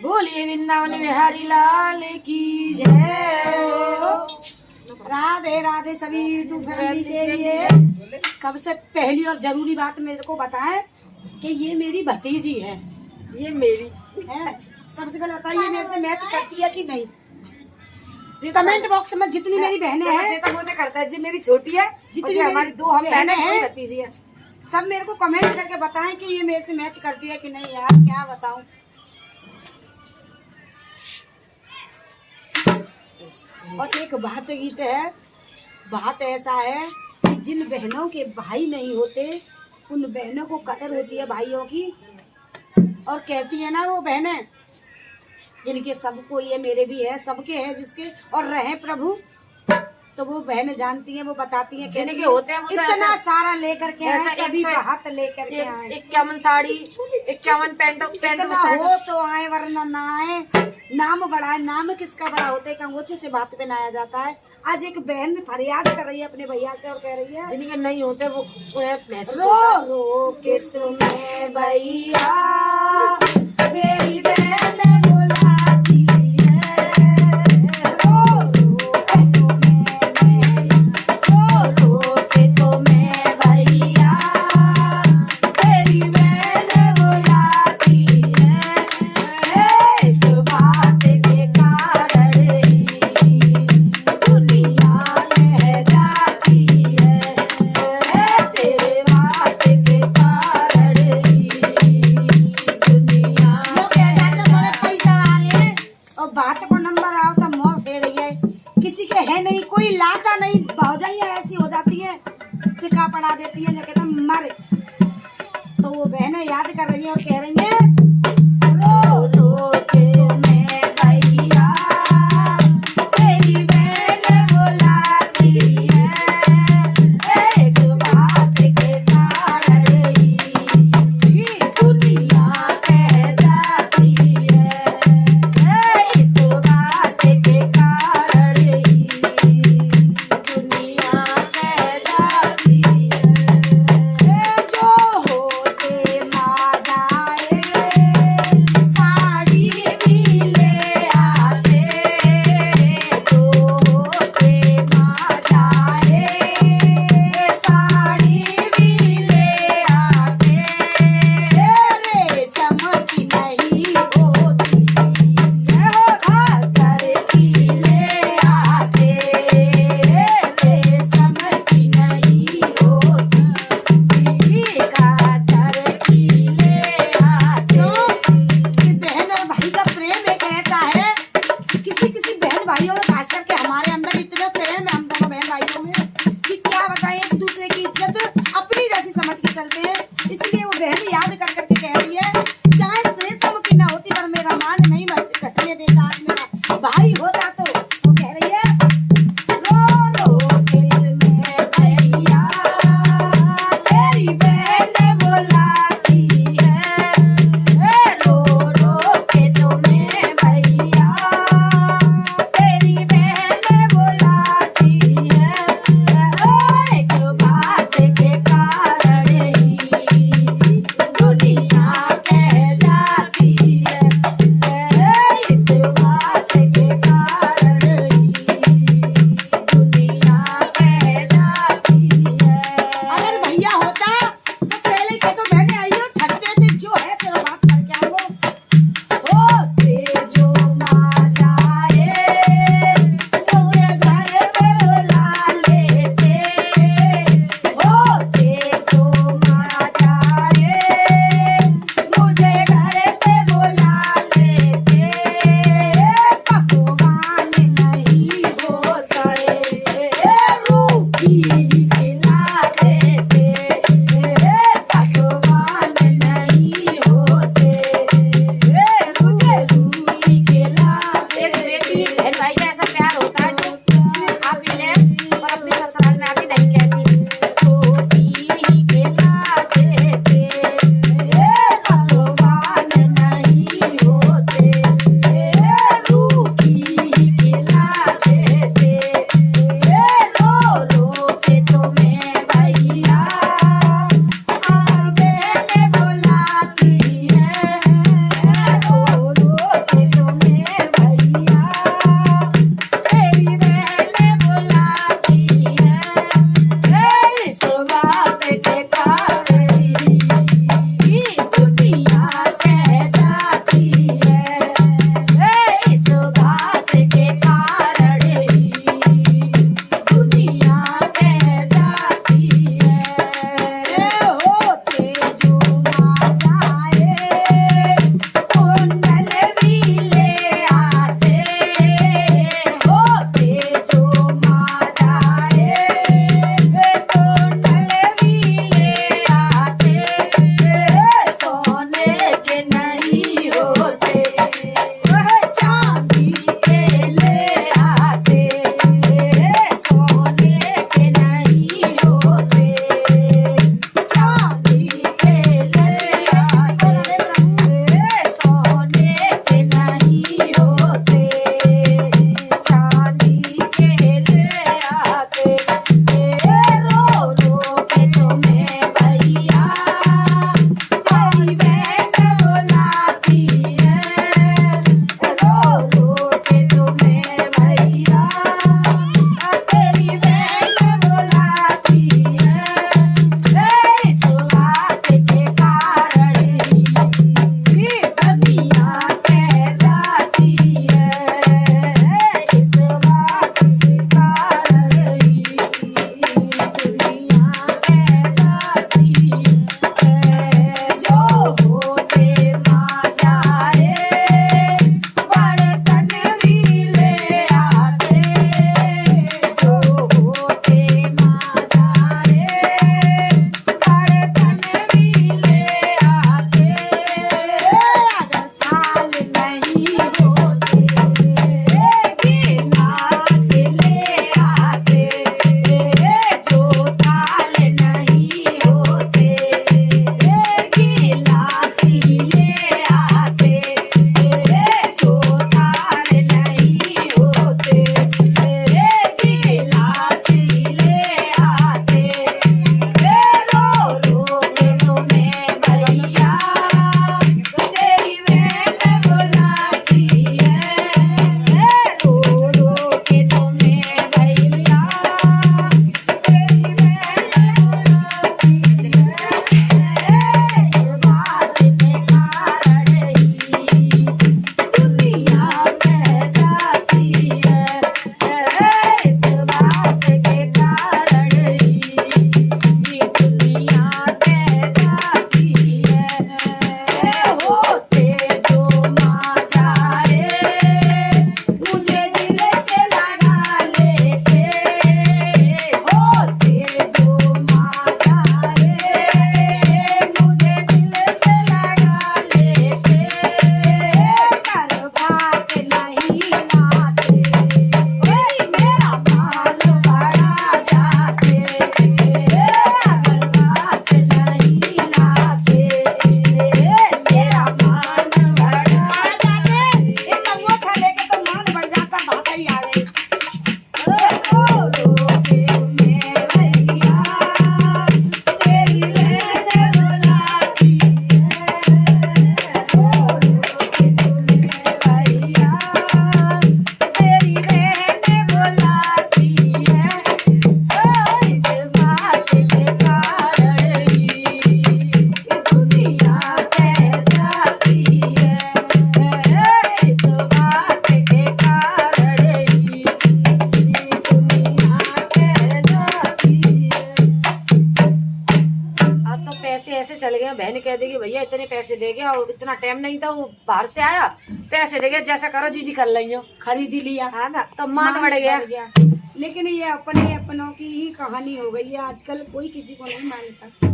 बोलिए वृंदावन बिहारी लाल की जय। राधे राधे सभी यूट्यूब फैमिली के लिए सबसे पहली और जरूरी बात मेरे को बताएं कि ये मेरी भतीजी है, ये मेरी है। सबसे पहले बताइए मेरे से मैच करती है कि नहीं। कमेंट बॉक्स में जितनी मेरी बहनें हैं तो वो तो करता है, जी मेरी छोटी है, जितनी हमारी दो हम बहनें हैं भतीजी है, सब मेरे को कमेंट करके बताएं कि ये मेरे से मैच करती है कि नहीं। यार क्या बताऊं। और एक बात गीत है, बात ऐसा है कि जिन बहनों के भाई नहीं होते उन बहनों को कदर होती है भाइयों की। और कहती है ना वो बहनें जिनके सबको, ये मेरे भी है, सबके है जिसके और रहे प्रभु, तो वो बहनें जानती हैं, वो बताती हैं जिनके होते हैं वो इतना सारा लेकर के आए, कभी हाथ लेकर के आए, 51 साड़ी 51 पैंट हो तो आए वरना ना आए। नाम बड़ा है, नाम किसका बड़ा होता है, कंगोचे से बात पे नाया जाता है। आज एक बहन फरियाद कर रही है अपने भैया से और कह रही है जिनके नहीं होते वो उन्हें महसूस रो रो के तुम्हें भैया तेरी बहन बुलाती है, रो रो के तुम्हें भैया तेरी बहन बुलाती है। इस बात के कारण दुनिया ले जाती है, तेरे बात के कारण दुनिया कह जाते बड़े पैसा आ रहे हैं और बात को नंबर आओ तो मुंह फेर है। किसी के है नहीं, कोई लाता नहीं, भौजाइयां ऐसी हो जाती है सिखा पढ़ा देती है जो कहता मर। तो वो बहनें याद कर रही है और कह रही है रो रो के मैं भैया तेरी बहन बुलाती है, इस बात के कारण दुनिया कह जाती है, इस बात के कारण दुनिया कह जाती है। जो होते ना जाए साड़ी भी ले आते, जो होते ना जाए साड़ी भी ले आते, रेशम की नहीं होती खतर की ले आते, रेशम की नहीं होती खतर की ले आते। कि बहन और भाई का प्रेम एक ऐसा है, किसी किसी बहन भाइयों में, खास करके हमारे अंदर इतना प्रेम है हम दोनों बहन भाइयों में कि क्या बताएं, एक दूसरे की इज्जत अपनी जैसी समझ के चलते हैं। इसलिए वो बहन याद कर करके कह रही है चाहे रेशम की ना होती पर मेरा मान नहीं घटने देता, आज मेरा भाई होता तो। वो कह रही है रो रो के मैं भैया तेरी बहन बुलाती है, रो रो के तुम्हें भैया तेरी बहन बुलाती है, इस बात के कारण दुनिया चले गए, बहन कह देगी भैया इतने पैसे दे गया, और इतना टाइम नहीं था, वो बाहर से आया, पैसे दे गया, जैसा करो जीजी कर लेंगे, खरीद ही लिया, है ना, तो मान बढ़ गया। लेकिन ये अपने अपनों की ही कहानी हो गई है, आजकल कोई किसी को नहीं मानता।